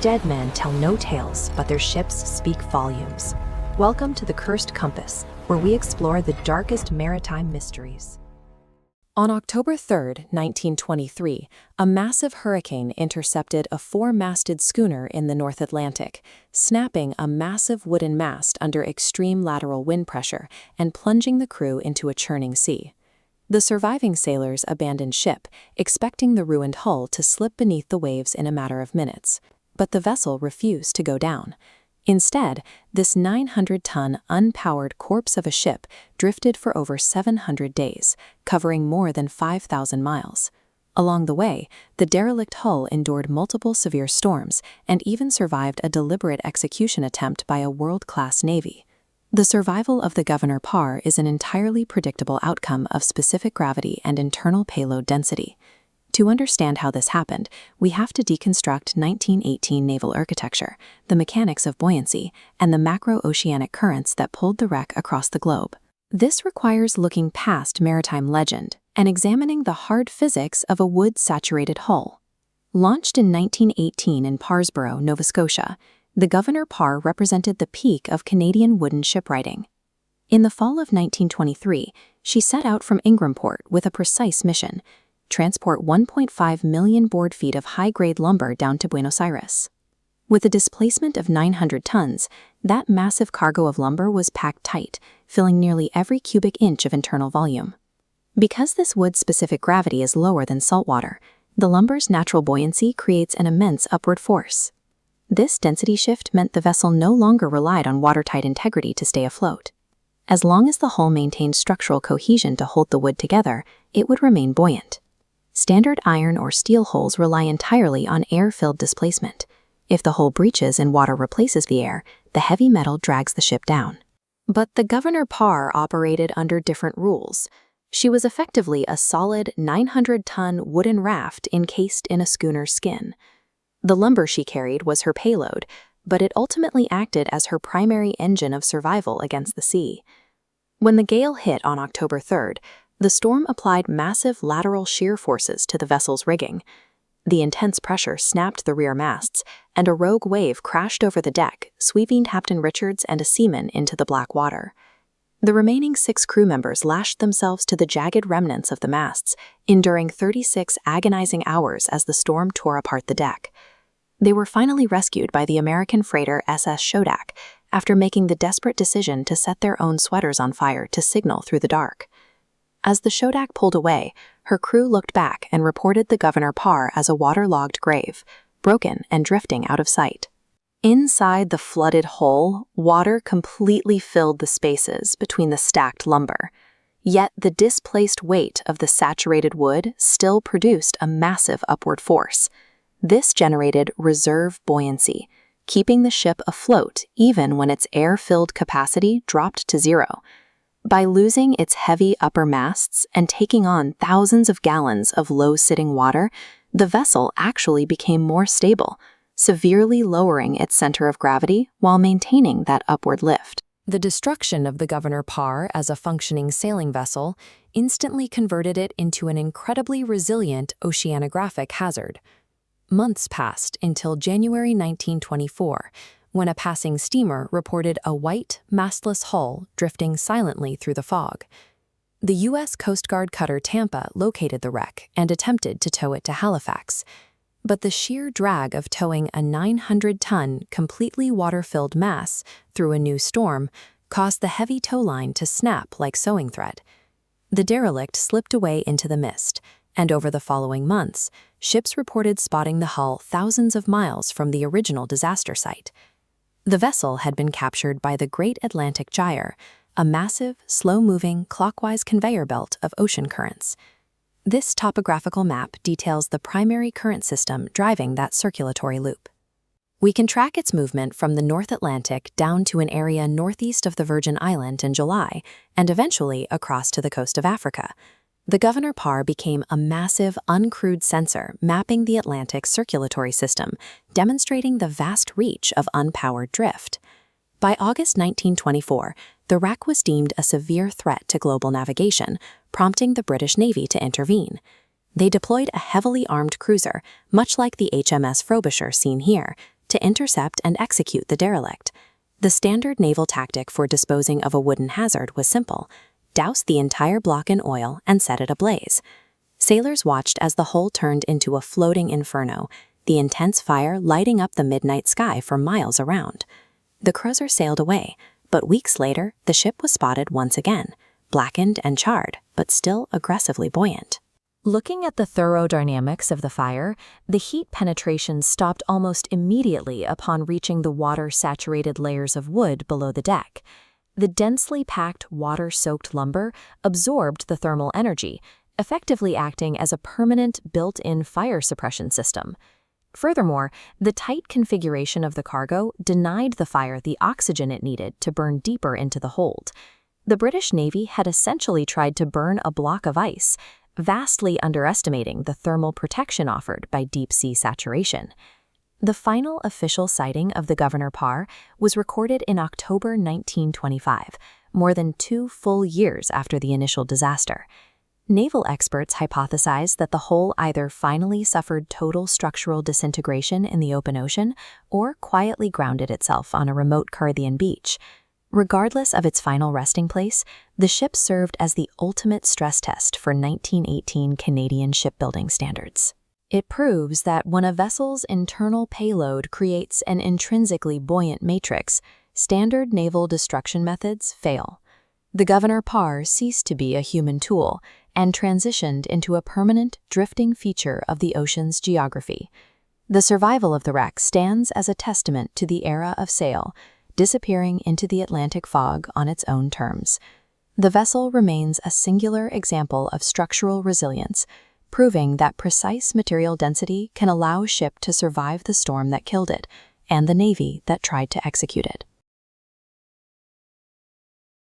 Dead men tell no tales, but their ships speak volumes. Welcome to the Cursed Compass, where we explore the darkest maritime mysteries. On October 3, 1923, a massive hurricane intercepted a four-masted schooner in the North Atlantic, snapping a massive wooden mast under extreme lateral wind pressure and plunging the crew into a churning sea. The surviving sailors abandoned ship, expecting the ruined hull to slip beneath the waves in a matter of minutes. But the vessel refused to go down. Instead, this 900-ton unpowered corpse of a ship drifted for over 700 days, covering more than 5,000 miles. Along the way, the derelict hull endured multiple severe storms and even survived a deliberate execution attempt by a world-class navy. The survival of the Governor Parr is an entirely predictable outcome of specific gravity and internal payload density. To understand how this happened, we have to deconstruct 1918 naval architecture, the mechanics of buoyancy, and the macro-oceanic currents that pulled the wreck across the globe. This requires looking past maritime legend and examining the hard physics of a wood-saturated hull. Launched in 1918 in Parrsboro, Nova Scotia, the Governor Parr represented the peak of Canadian wooden shipwriting. In the fall of 1923, she set out from Ingrimport with a precise mission: transport 1.5 million board feet of high-grade lumber down to Buenos Aires. With a displacement of 900 tons, that massive cargo of lumber was packed tight, filling nearly every cubic inch of internal volume. Because this wood-specific gravity is lower than saltwater, the lumber's natural buoyancy creates an immense upward force. This density shift meant the vessel no longer relied on watertight integrity to stay afloat. As long as the hull maintained structural cohesion to hold the wood together, it would remain buoyant. Standard iron or steel hulls rely entirely on air-filled displacement. If the hull breaches and water replaces the air, the heavy metal drags the ship down. But the Governor Parr operated under different rules. She was effectively a solid 900-ton wooden raft encased in a schooner's skin. The lumber she carried was her payload, but it ultimately acted as her primary engine of survival against the sea. When the gale hit on October 3rd, the storm applied massive lateral shear forces to the vessel's rigging. The intense pressure snapped the rear masts, and a rogue wave crashed over the deck, sweeping Captain Richards and a seaman into the black water. The remaining 6 crew members lashed themselves to the jagged remnants of the masts, enduring 36 agonizing hours as the storm tore apart the deck. They were finally rescued by the American freighter SS Schodack after making the desperate decision to set their own sweaters on fire to signal through the dark. As the Schodack pulled away, her crew looked back and reported the Governor Parr as a waterlogged grave, broken and drifting out of sight. Inside the flooded hull, water completely filled the spaces between the stacked lumber. Yet the displaced weight of the saturated wood still produced a massive upward force. This generated reserve buoyancy, keeping the ship afloat even when its air-filled capacity dropped to zero. By losing its heavy upper masts and taking on thousands of gallons of low-sitting water, the vessel actually became more stable, severely lowering its center of gravity while maintaining that upward lift. The destruction of the Governor Parr as a functioning sailing vessel instantly converted it into an incredibly resilient oceanographic hazard. Months passed until January 1924, when a passing steamer reported a white, mastless hull drifting silently through the fog. The U.S. Coast Guard cutter Tampa located the wreck and attempted to tow it to Halifax. But the sheer drag of towing a 900-ton, completely water-filled mass through a new storm caused the heavy tow line to snap like sewing thread. The derelict slipped away into the mist, and over the following months, ships reported spotting the hull thousands of miles from the original disaster site. The vessel had been captured by the Great Atlantic Gyre, a massive, slow-moving, clockwise conveyor belt of ocean currents. This topographical map details the primary current system driving that circulatory loop. We can track its movement from the North Atlantic down to an area northeast of the Virgin Island in July, and eventually across to the coast of Africa. The Governor Parr became a massive, uncrewed sensor mapping the Atlantic circulatory system, demonstrating the vast reach of unpowered drift. By August 1924, the wreck was deemed a severe threat to global navigation, prompting the British Navy to intervene. They deployed a heavily armed cruiser, much like the HMS Frobisher seen here, to intercept and execute the derelict. The standard naval tactic for disposing of a wooden hazard was simple: douse the entire block in oil and set it ablaze. Sailors watched as the hull turned into a floating inferno, the intense fire lighting up the midnight sky for miles around. The cruiser sailed away, but weeks later, the ship was spotted once again, blackened and charred, but still aggressively buoyant. Looking at the thorough dynamics of the fire, the heat penetration stopped almost immediately upon reaching the water-saturated layers of wood below the deck. The densely packed water-soaked lumber absorbed the thermal energy, effectively acting as a permanent built-in fire suppression system. Furthermore, the tight configuration of the cargo denied the fire the oxygen it needed to burn deeper into the hold. The British Navy had essentially tried to burn a block of ice, vastly underestimating the thermal protection offered by deep-sea saturation. The final official sighting of the Governor Parr was recorded in October 1925, more than 2 full years after the initial disaster. Naval experts hypothesized that the hull either finally suffered total structural disintegration in the open ocean or quietly grounded itself on a remote Caribbean beach. Regardless of its final resting place, the ship served as the ultimate stress test for 1918 Canadian shipbuilding standards. It proves that when a vessel's internal payload creates an intrinsically buoyant matrix, standard naval destruction methods fail. The Governor Parr ceased to be a human tool and transitioned into a permanent, drifting feature of the ocean's geography. The survival of the wreck stands as a testament to the era of sail, disappearing into the Atlantic fog on its own terms. The vessel remains a singular example of structural resilience, proving that precise material density can allow a ship to survive the storm that killed it and the Navy that tried to execute it.